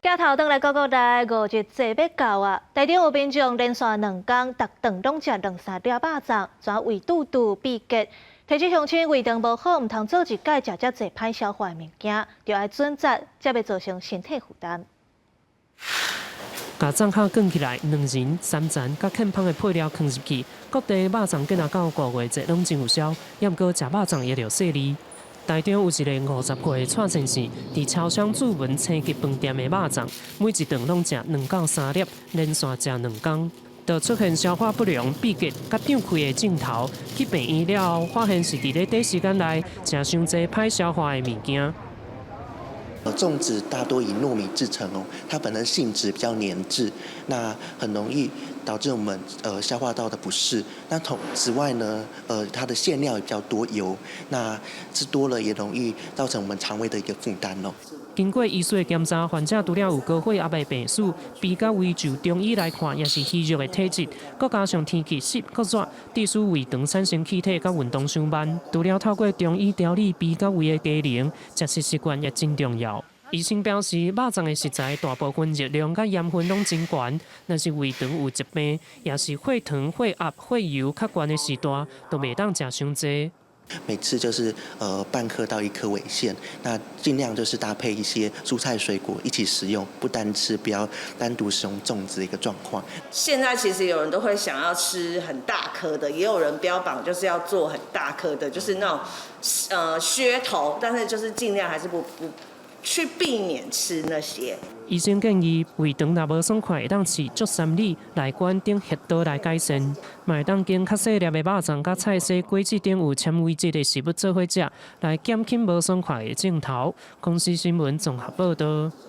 镜头转来，国内5日节要到啊！台中有民众连续2天，逐顿拢食2、3粒肉粽，全胃肚肚闭结。提起乡亲胃肠无好，唔通做一届食遮济歹消化的物件，就要准则，才袂造成身体负担。把粽口卷起来，2仁、3层，甲欠芳的配料放入去。各地肉粽今仔到5月节拢真有销，要毋过食肉粽也着细腻。台中有一个50岁的蔡先生，伫超商注文青吉饭店的肉粽，每一顿拢食2到3粒，连续食2天，就出现消化不良、闭结、甲胀气的症头。去病院了后，发现是伫咧短时间内食伤济歹消化的物件。粽子大多以糯米制成哦，它本身性质比较粘质，那很容易导致我们消化道的不适。那此外呢，它的馅料也比较多油，那吃多了也容易造成我们肠胃的一个负担哦。经过医师检查，患者除了有高血压的病史，鼻甲胃就中医来看，也是虚弱的体质，再加上天气湿搁热，致使胃肠产生气体，甲运动伤慢。除了透过中医调理鼻甲胃的机能，食食习惯也真重要。医生表示，肉粽的食材大部分热量甲盐分拢真悬，若是胃肠有疾病，也是血糖、血压、血油较悬的时段，都袂当食伤济。每次就是半颗到1颗尾线，那尽量就是搭配一些蔬菜水果一起食用，不单吃，不要单独使用粽子的一个状况。现在其实有人都会想要吃很大颗的，也有人标榜就是要做很大颗的，就是那种噱头，但是就是尽量还是不去避免吃那些。医生建议，胃肠若无爽快，会当吃足3粒来管等血糖来改善，嘛会当经较细粒的肉粽、甲菜色、果子等有纤维质的食物做伙食，来减轻无爽快的症头。公司新闻综合报道。